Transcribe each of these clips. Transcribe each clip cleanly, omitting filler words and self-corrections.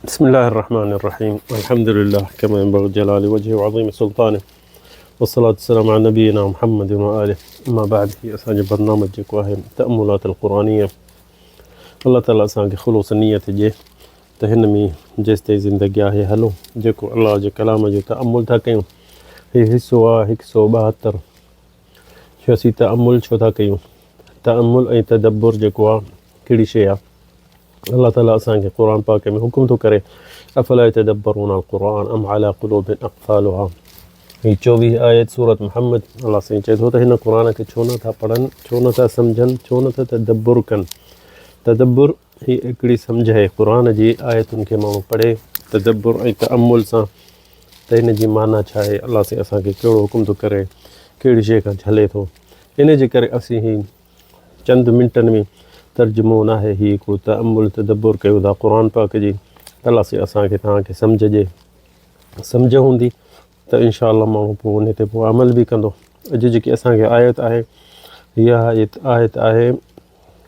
بسم الله الرحمن الرحيم الحمد لله كما ينبغي جلال وجهه وعظيم سلطانه والصلاة والسلام على نبينا محمد وآله أما بعد في أساج برنامج جكواه تأملات القرآنية الله تعالى أساج خلوص النية جه تهنمي جستي زندگی ہے ہلو جيكو الله جو كلام جو تأمل تھا کيوں هي حصہ 172 شو تأمل شو تھا کيوں تأمل اي تدبر جيكو کڑی شے الله تعالى أسانك القرآن پاک میں حکم تو کرے افلا يتدبرون القرآن ام على قلوب اقفالها یہ 24 آیت سورت محمد اللہ سے چاہتے ہوتا ہے نا قرآن کے چھونا تھا پڑھن چھونا تھا سمجھن چھونا تھا تدبر کن تدبر ہی ایکڑی سمجھ ہے قرآن جی آیت ان کے مانو پڑھے تدبر ای تأمل سا تین جی معنی چھائے اللہ سے اسانک کیڑو حکم تو کرے کیڑی شے کا جھلے تو ان جے کرے اسی ہی چند منٹن میں ترجمو نہ ہے ہی کو تأمل تدبر کیو دا قرآن پاک جی اللہ سے اسانک تاں کے سمجھ جے سمجھ ہوندی تو انشاءاللہ مانو پو نے تے پو عمل بھی کندو اج جی اسانک آیت ہے یہ آیت ہے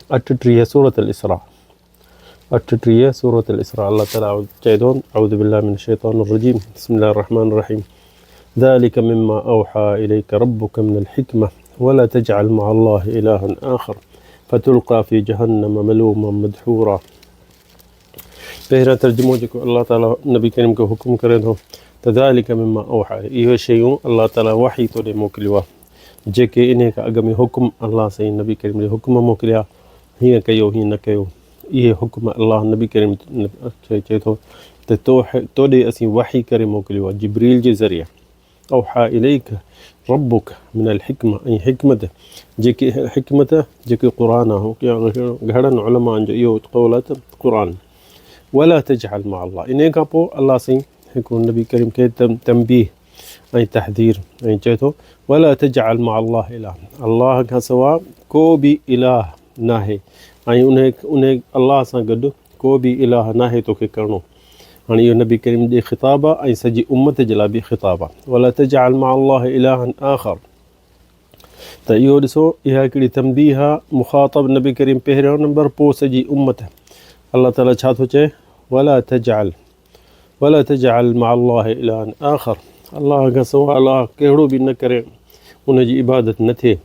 38 سورۃ الاسراء 38 سورۃ الاسراء اللہ تعالی چاہدون اعوذ باللہ من الشیطان الرجیم بسم اللہ الرحمن الرحیم ذلك مما اوحى اليك ربك من الحكمة ولا تجعل مع الله إلها آخر فتلقى في جهنم ملوما مدحورا پہلا ترجمہ جو اللہ تعالیٰ نبی کریم کو حکم کرے تو ذالک مما اوحا یہ شیوں اللہ تعالیٰ وحی تو دے موکلوا جے انہیں کا اگمی حکم اللہ سے نبی کریم نے حکم موکلیا ہی کیو ہی نہ کیو یہ حکم اللہ نبی کریم چے تو دے اسی وحی کرے موکلوا جبریل جے ذریعہ اوحا الیک ربک من الحکمہ ای حکمت جے حکمت جے قرآن ہو کہ گھڑن علماء جو یہ قولت قرآن ولا تجعل مع الله انہیں کا پو اللہ سے نبی کریم کے تنبیہ ای تحذیر ای چاہتو ولا تجعل مع الله الہ اللہ کا سوا کو بھی الہ نہ ہے ای انہیں اللہ سے گڈ کو بھی الہ نہ ہے تو کہ کرنو ہن یہ نبی کریم دے خطابہ ای سجی امت جلا بھی خطابہ ولا تجعل مع الله الہ آخر تو یہ ڈسو یہ کڑی تنبیہ مخاطب نبی کریم پہرے نمبر پو سجی امت اللہ تعالیٰ چھا تو چاہے ولا تجعل مع اللہ الہ آخر اللہ کا سوا اللہ کہڑو بھی نہ کرے انہیں جی عبادت نہ تھے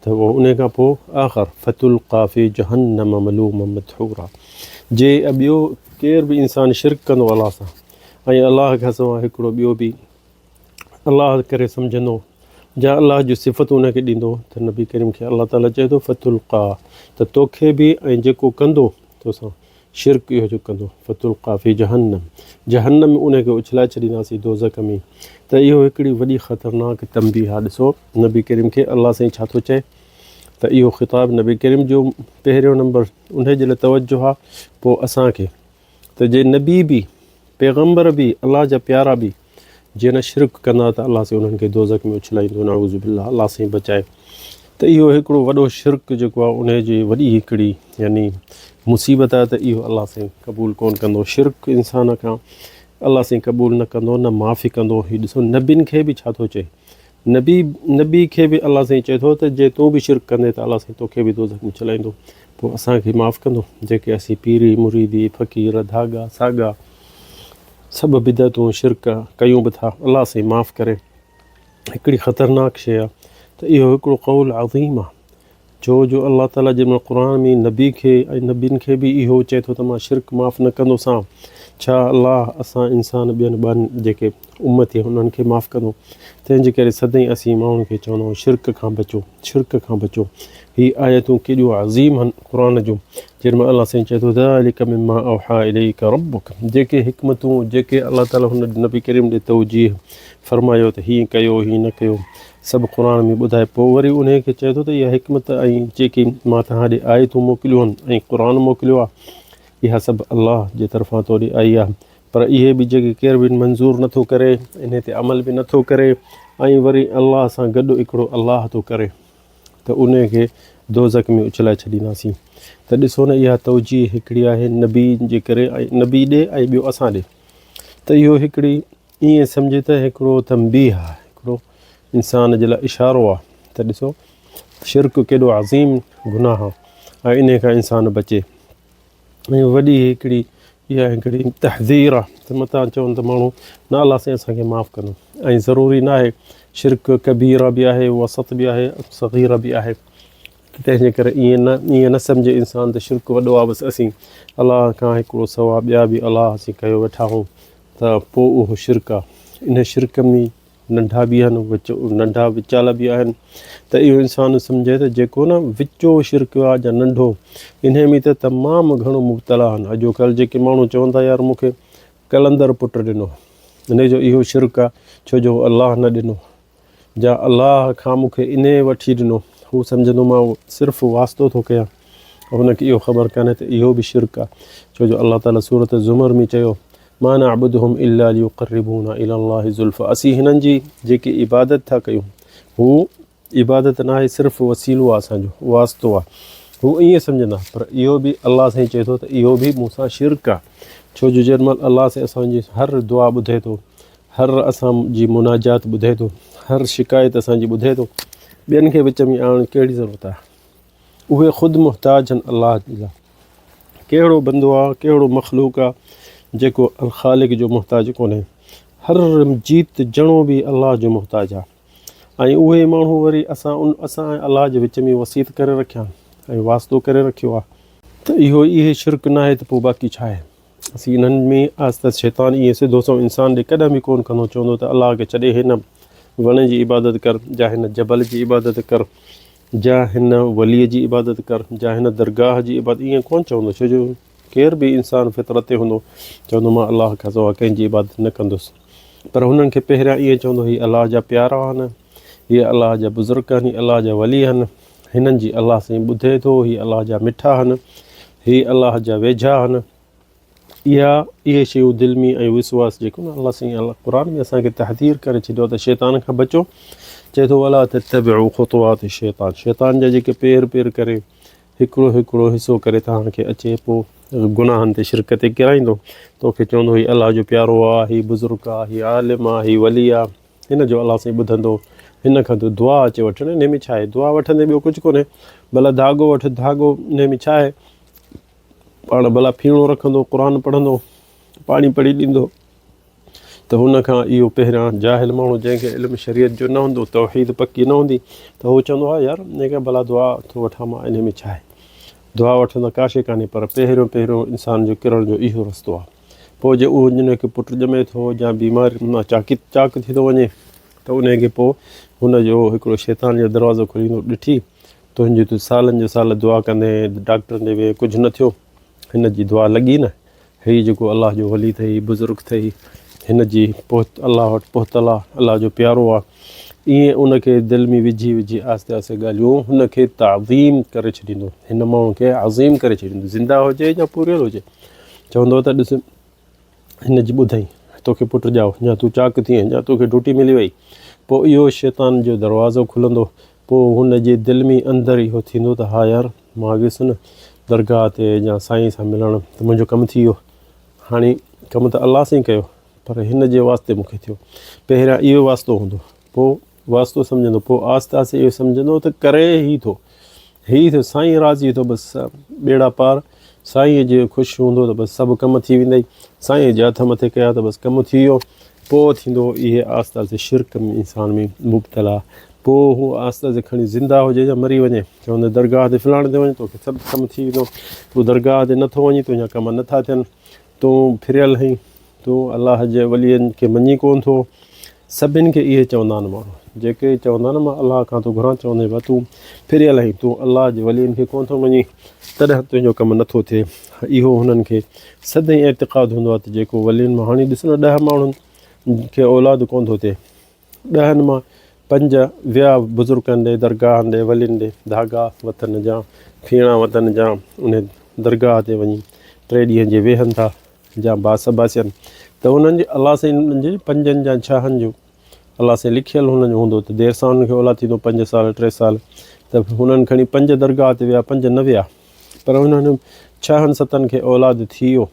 تو وہ انہیں کا پو آخر فتلقى فی جہنم ملوما مدحورا جے اب یو کیر بھی انسان شرک کندو اللہ سا ای اللہ کا سوا ہکڑو بیو بھی اللہ کرے سمجھنو جا اللہ جو صفت انہیں کے ڈیندو تو نبی کریم کے اللہ تعالیٰ چاہے تو فتلقى تو توکھے بھی ای جے کو کندو تو سا شرک یہ جو کندو فتلقى فی جہنم میں انہیں کے اچھلا چڑینا سی دوزخ میں تو یہ ایکڑی وڈی خطرناک تنبیہ ڈسو نبی کریم کے اللہ سے چھا تو چاہے تو یہ خطاب نبی کریم جو پہریوں نمبر انہیں جلے توجہ ہا پو اساں کے تو جے نبی بھی پیغمبر بھی اللہ جا پیارا بھی جے نہ شرک کندا تا اللہ سے انہیں کے دوزخ میں اچھلائیندو نعوذ باللہ اللہ سے بچائے تو یہ ایکڑو وڈو شرک جو انہیں جی وڈی ہکڑی یعنی مصیبت ہے تو یہ اللہ سے قبول کون کندو شرک انسان کا اللہ سے قبول نہ کندو نہ معافی کندو ہی ڈسو نبین کے بھی چھا تو چاہے نبی کے بھی اللہ سے چاہے تو جے تو بھی شرک کندے تو اللہ سے تو کے بھی دوزخ میں چلائیندو پو اساں کے معاف کندو جے کہ اسی پیری مریدی فقیر دھاگا ساگا سب بدعتوں شرک کیوں بتھا اللہ سے معاف کرے ایکڑی خطرناک شے تو یہ ایکڑو قول عظیم جو اللہ تعالیٰ جن قرآن میں نبی کے نبین کے بھی یہ چاہے تو تما شرک معاف نہ کندو سا چھا اللہ اساں انسان بین بن جے کہ امت ہے انہن کے معاف کندو تین جے کرے سدائیں اسی ماؤں کے چونو شرک کھاں بچو ہی آیتوں کے جو عظیم ہن قرآن جو جن میں اللہ سے چاہے تو ذالک مما اوحا الیک ربک جے کہ حکمتوں جے کہ اللہ تعالیٰ نبی کریم دے توجیہ فرمایو تو ہی کیو ہی نہ کیو سب قرآن میں بدھائے پو وری انہیں کے چاہے تو یہ حکمت جے کہ ما تہاں دے آیتوں موکلیو ہن قرآن موکلیو یہ سب اللہ جے طرفاں تو آئی پر یہ بھی جے کیر بھی منظور نہ تو کرے انہیں تے عمل بھی نہ تو کرے وری اللہ ساں گڈو اکڑو اللہ تو کرے تو انہیں کے دوزخ میں اچھلا چھڈینا سی تو ڈسو نا یہ توجیہ ہکڑی ہے نبی جے کرے نبی ڈے بیو اساں ڈے تو یہ ہکڑی یہ سمجھے تو ہکڑو تنبیہ ہکڑو انسان جلا اشارو تو ڈسو شرک کیڈو عظیم گناہ انہیں کا انسان بچے وڈی ہکڑی इहा हिकिड़ी तहज़ीर आहे त मथां चवनि त माण्हू न अलाह साईं असांखे माफ़ु कंदो ऐं ज़रूरी न आहे शिरक कबीरा बि आहे वसत बि आहे सग़ीरा बि आहे तंहिंजे करे ईअं न सम्झे इंसान त शिरक वॾो आहे बसि असीं अलाह खां हिकिड़ो सवा ॿिया बि अलाह असीं कयो वेठा आहियूं त पोइ उहो शिरक आहे इन शिरक में नंढा बि आहिनि नंढा विचाल बि आहिनि त इहो इंसानु सम्झे त जेको न विचो शिरक आहे या नंढो इन में त तमामु घणो मुब्तला आहिनि अॼुकल्ह जेके माण्हू चवनि था यार मूंखे कलंदर पुटु ॾिनो इन जो इहो शिरक आहे छो जो अलाह न ॾिनो या अलाह खां मूंखे इन वठी ॾिनो हू सम्झंदो मां सिर्फ़ु वास्तो थो कयां हुनखे इहो ख़बर कान्हे त इहो बि शिरक आहे छो जो अलाह ताला सूरत ज़ुमर में चयो मा नअबुदुहुम इल्ला लियुक़र्रिबूना इलल्लाहि ज़ुल्फ़ा असीं हिननि जी जेकी इबादत था कयूं हू इबादत न आहे सिर्फ़ु वसीलो आहे असांजो वास्तो आहे हू ईअं सम्झंदा पर इहो बि अलाह साईं चए थो त इहो बि मूंसां शिरक आहे छो जो जेॾीमहिल अलाह साईं असांजी हर दुआ ॿुधे थो हर असांजी मुनाजात ॿुधे थो हर शिकायत असांजी ॿुधे थो ॿियनि खे विच में आणण कहिड़ी ज़रूरत आहे उहे ख़ुदि मुहताज आहिनि अलाह जा कहिड़ो बंदो आहे कहिड़ो मख़लूक आहे जेको ख़ालिक जो मुहताज कोन्हे हर जीत ॼणो बि अलाह जो मुहताज आहे ऐं उहे माण्हू वरी असां ऐं अलाह जे विच में वसीत करे रखिया ऐं वास्तो करे रखियो आहे त इहे शिरक न आहे त पोइ बाक़ी छा आहे असीं इन्हनि में आस्ते शैतान ईअं सिधो सो इंसान ॾे कॾहिं बि कोन्ह कंदो चवंदो त अलाह खे छॾे हिन वण जी इबादत कर या हिन जबल जी इबादत कर या हिन वलीअ जी इबादत कर या हिन दरगाह जी इबादत ईअं कोन्ह चवंदो छो जो केर बि इंसानु फितरत ते हूंदो चवंदो मां अलाह खां सवाइ कंहिंजी इबादत न कंदुसि पर हुननि खे पहिरियां ईअं चवंदो हीअ अलाह जा प्यारा आहिनि हीअ अलाह जा बुज़ुर्ग आहिनि अलाह जा वली आहिनि हिननि जी अलाह साईं ॿुधे थो हीअ अलाह जा मिठा आहिनि हीअ अलाह जा वेझा आहिनि इहे शयूं दिलि में ऐं विश्वास जेको न अलाह साईं अलाह क़ुर में असांखे तहदीर करे छॾियो त शैतान खां बचो चए थो अला तत्तबिउ ख़ुतवात शैतान जा जेके पेर करे हिकिड़ो हिसो करे तव्हांखे अचे पोइ गुनाहनि ते शिरक ते किराईंदो तोखे चवंदो हीउ अलाह जो प्यारो आहे हीउ बुज़ुर्ग आहे हीउ आलिम आहे हीउ वली आहे हिन जो अलाह साईं ॿुधंदो हिन खां त दुआ अचे वठणु हिन में छा आहे दुआ वठंदे ॿियो कुझु कोन्हे भला धाॻो वठि धाॻो हिन में छा आहे पाण भला फीणो रखंदो क़ुर पढ़ंदो पाणी पढ़ी ॾींदो त हुन खां इहो पहिरियां जाहिल माण्हू जंहिंखे इल्मु शरीयत जो न हूंदो तौहीद पकी न हूंदी त हू चवंदो आहे यार हिनखे भला दुआ थो वठां मां इन में छा आहे दुआ वठंदा का शइ कान्हे पर पहिरियों इंसान जो किरण जो इहो रस्तो आहे पोइ जे उहो हुनखे पुटु ॼमे थो या बीमारी मां चाक थी थो वञे त उनखे पोइ हुनजो हिकिड़ो शैतान जो दरवाज़ो खोलींदो ॾिठी तुंहिंजी तूं सालनि जो साल दुआ कंदे डॉक्टर ॾे वे कुझु न थियो हिन जी दुआ लॻी न हीउ जेको अलाह जो वली अथई बुज़ुर्ग अथई हिन जी अलाह वटि पहुतल आहे अलाह जो प्यारो आहे ईअं उनखे दिलि में विझी आस्ते आस्ते ॻाल्हियूं हुनखे ताज़ीम करे छॾींदो हिन माण्हू खे अज़ीम करे छॾींदो ज़िंदा हुजे या पूरियल हुजे चवंदो त ॾिस हिन जी ॿुधई तोखे पुटु ॼाओ या तूं चाक थी या तोखे ड्यूटी मिली वई पोइ इहो शैतान जो दरवाज़ो खुलंदो पोइ हुन जे दिलि में अंदरि इहो थींदो त हा यार मां वियुसि न दरगाह ते या साईं सां मिलणु त मुंहिंजो कमु थी वियो हाणे कमु त अलाह सां ई कयो पर हिन जे वास्ते मूंखे थियो पहिरियां इहो वास्तो हूंदो पोइ वास्तो सम्झंदो पोइ आस्ते आस्ते इहो सम्झंदो त करे ई थो साईं राज़ी थो बसि ॿेड़ा पार साईं जे ख़ुशि हूंदो त बसि सभु कमु थी वेंदा साईं जे हथ मथे कया त बसि कमु थी वियो पोइ थींदो इहे आस्ते आस्ते शिरक में इंसान में मुब्तला पोइ हू आस्ते आस्ते खणी ज़िंदा हुजे या मरी वञे चवंदे दरगाह ते फलाणे ते वञे तोखे सभु कमु थी वेंदो तूं दरगाह ते नथो वञी तुंहिंजा कम नथा थियनि तूं फिरियल आहीं तूं अलाह जे वलीअनि खे मञी कोन्ह थो सभिनि खे इहे चवंदा आहिनि माण्हू जेके चवंदा आहिनि मां अलाह खां थो घुरां चवंदे भाउ तूं फिरियल आहीं तूं अलाह जे वलीअनि खे कोन्ह थो मञी तॾहिं तुंहिंजो कमु नथो थिए इहो हुननि खे सदाईं एतिक़ादु हूंदो आहे त जेको वलीअनि मां हाणे ॾिस न 10 माण्हुनि खे औलाद कोन्ह थो थिए 10 मां 5 विया बुज़ुर्गनि ॾे दरगाहनि ॾे वलीनि ॾे धागा वतन जा फीणा वतन जा उन दरगाह ते वञी 3 ॾींहं जे वेहनि था या बासियनि त हुननि जे अलाह साईं हुननि जे 5 या 6 जो अलाह साईं लिखियलु हुननि जो हूंदो त देरि सां हुनखे औलाद थींदो 5 साल 3 साल त हुननि खणी 5 दरगाह ते विया 5 न विया पर हुननि 6-7 खे औलाद थी वियो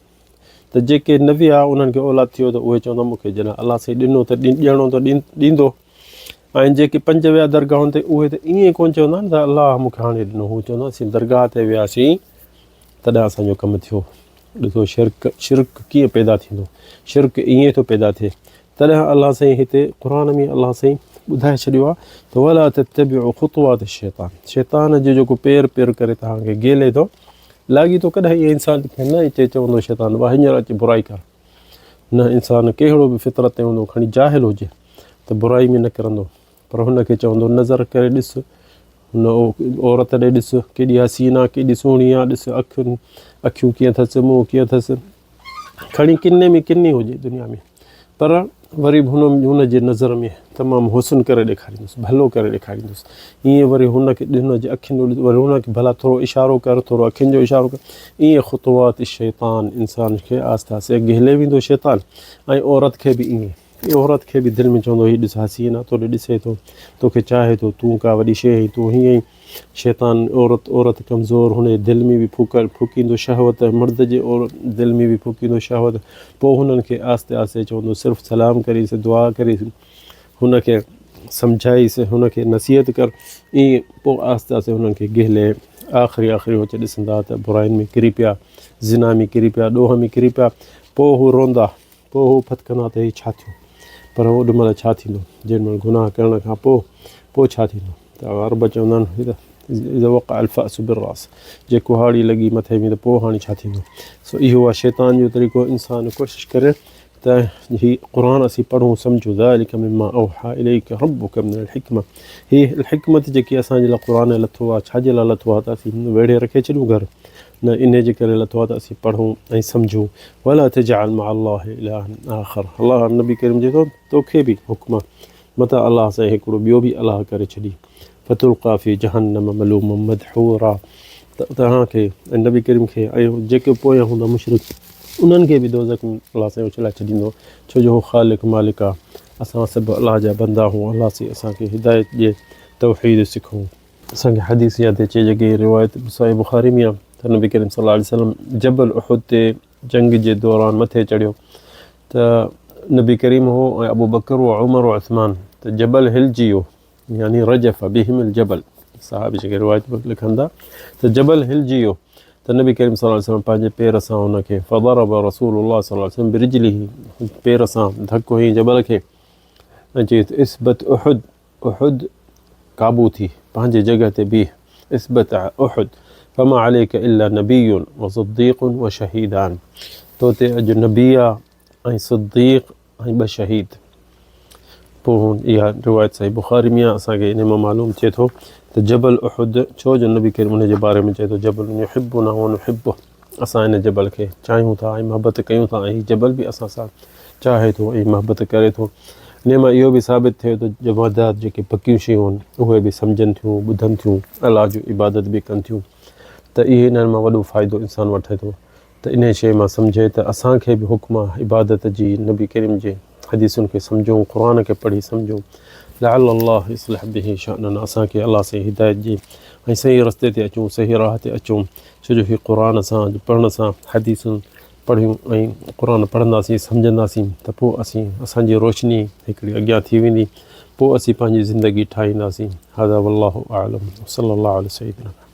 त जेके न विया उन्हनि खे औलाद थी वियो त उहे चवंदा मूंखे जॾहिं अलाह साईं ॾिनो त ॾियणो त ॾींदो ऐं जेके 5 विया दरगाहुनि ते उहे त ईअं कोन्ह चवंदा आहिनि त अलाह मूंखे हाणे ॾिनो हू चवंदा असीं दरगाह ते वियासीं तॾहिं असांजो कमु थियो ॾिसो शिरक कीअं पैदा थींदो, शिरक ईअं थो पैदा थिए। तॾहिं अलाह साईं हिते क़ुर में अलाह साईं ॿुधाए छॾियो आहे त वला तत्तबिउ ख़ुतवात शैतान, शैतान जो जेको पेर करे तव्हांखे गेले थो लाॻी थो। कॾहिं इहे इंसान खे न हिते चवंदो शैतान वाह हींअर अची बुराई कर, न इंसान कहिड़ो बि फितरत ते हूंदो, खणी जाहिल हुजे त बुराई में न किरंदो, पर हुनखे चवंदो नज़र करे ॾिस हुन औरत ॾे, ॾिस केॾी हसीना, केॾी सुहिणी आहे, ॾिस अखियूं कीअं अथसि, मुंहुं कीअं अथसि, खणी किने में किनी हुजे दुनिया में, पर वरी बि हुनजे नज़र में तमामु हुस्न करे ॾेखारींदुसि, भलो करे ॾेखारींदुसि। ईअं वरी हुनखे हुनजे अखियुनि वरी हुनखे भला थोरो इशारो कर, थोरो अखियुनि जो इशारो कर, ईअं ख़ुतवात शैतान इंसान खे आहिस्ते आहिस्ते गिले वेंदो शैतान। ऐं औरत खे बि ईअं, औरत खे बि दिलि में चवंदो हीअ ॾिस हसीना, तोॾे ॾिसे थो, तोखे चाहे थो, तूं का वॾी शइ आहीं, तूं हीअं ई। शैतान औरत कमज़ोर, हुनजे दिलि में बि फूकींदो शहवत, मर्द जे दिलि में बि फूकींदो शहवत। पोइ हुननि खे आहिस्ते आहिस्ते चवंदो सिर्फ़ु सलाम करीसि, दुआ करीसि, हुनखे सम्झाईसि, हुनखे नसीहत कर। ईअं पोइ आहिस्ते आहिस्ते हुननि खे गिले आख़िरी हो ॾिसंदा त बुराइनि में किरी पिया, ज़िना में किरी पिया, ॾोह में किरी पिया। पोइ हू रोंदा, पोइ हू फतकंदा त हीअ छा थियो, पर ओॾी महिल छा थींदो, जेॾी महिल गुनाह करण खां पोइ छा थींदो। त अरब चवंदा आहिनि इज़ा वक़अ अल-फ़अ्सु बिर्रास, जे कुहाड़ी लॻी मथे में त पोइ हाणे छा थींदो। सो इहो आहे शैतान जो तरीक़ो। इंसान कोशिशि करे त हीअ क़ुर असीं पढ़ूं, सम्झूं। ज़ालिक मिम्मा औहा इलैका रब्बुका मिनल हिकमा, हीअ हिकमत जेकी असांजे लाइ क़ुर लथो आहे, छाजे लाइ लथो आहे त असीं वेड़े रखे छॾियूं घर, न इन जे करे लथो आहे त असीं पढ़ूं ऐं सम्झूं। वला तजअल मअ अल्लाहि इलाहन आख़र, अलाह नबी करीम चए थो तोखे बि हुक्म मथां अलाह सां हिकिड़ो ॿियो बि अलाह करे छॾी, फतुल्क़ा फ़ी जहन्नम मलूमम मदहूरा, त तव्हांखे ऐं नबी करीम खे ऐं जेके पोयां हूंदा मुशरिक उन्हनि खे बि दोज़ख में अलाह सां उछलाए छॾींदो, छो जो हू ख़ालिक़ मालिक आहे। असां सभु अलाह जा बंदा हूं, अलाह सां असांखे हिदायत ॾिए, तौहीद सिखूं। असांखे हदीस यादि अचे जेकी रिवायत सहीह बुख़ारी में आहे त नबी करीम सल्लल्लाहु अलैहि वसल्लम जबल उहुद ते जंग जे दौरान मथे चढ़ियो त नबी करीम हो ऐं अबू बकर व उमर व उस्मान, त जबल हिलजी वियो, यानी रजफ़ बिहिमिल जबल, साहब जेके रिवायत लिखनि था त जबल हिलजी वियो। त नबी करीम सल्लल्लाहु अलैहि वसल्लम पंहिंजे पेर सां हुनखे फ़ज़रब रसूलुल्लाह सल्लल्लाहु अलैहि वसल्लम बिरिजलिही, पेर सां धकु हईं जबल खे ऐं चई त इस्बत उहुद, उहुद क़ाबू थी, पंहिंजे जॻह ते बीह, इस्बत उहुद फमा अलैका इल्ला नबियुन व सिद्दीक़ुन व शहीदान, तो ते अॼु नबी आहे ऐं सिद्दीक़ ऐं ॿ शहीद। पोइ इहा रिवायत सही बुख़ारी में आहे। असांखे इन मां मालूम थिए थो त जबल उहुद छो जो नबी करीम उन जे बारे में चए थो जबल युहिब्बुना व नुहिब्बुहु, असां इन जबल खे चाहियूं था ऐं मोहबत कयूं था, ऐं हीउ जबल बि असां सां चाहे थो ऐं मोहबत करे थो। इन मां इहो बि साबित थिए थो जमादात जेके पकियूं शयूं आहिनि उहे बि सम्झनि थियूं, ॿुधनि थियूं, अलाह जो इबादत बि कनि थियूं, त इहे इन्हनि मां वॾो फ़ाइदो इंसान वठे थो। त इन शइ मां सम्झे त असांखे बि हुक्म आहे इबादत जी, नबी करीम जे हदीसुनि खे सम्झूं, क़ुर खे पढ़ी सम्झूं। लअल अल्लाह युस्लिह बिही शअनना, असांखे अलाह सां हिदायत ॾिए ऐं सही रस्ते ते अचूं, सही राह ते अचूं। छो जो हीउ क़ुर सां पढ़ण सां, हदीसूं पढ़ियूं ऐं क़ुर पढ़ंदासीं, सम्झंदासीं त पोइ असांजी रोशनी हिकिड़ी अॻियां थी वेंदी, पोइ असीं पंहिंजी ज़िंदगी ठाहींदासीं। हज़ा वल्लाहु आलम, सल्लल्लाहु अलैहि सय्यिदना।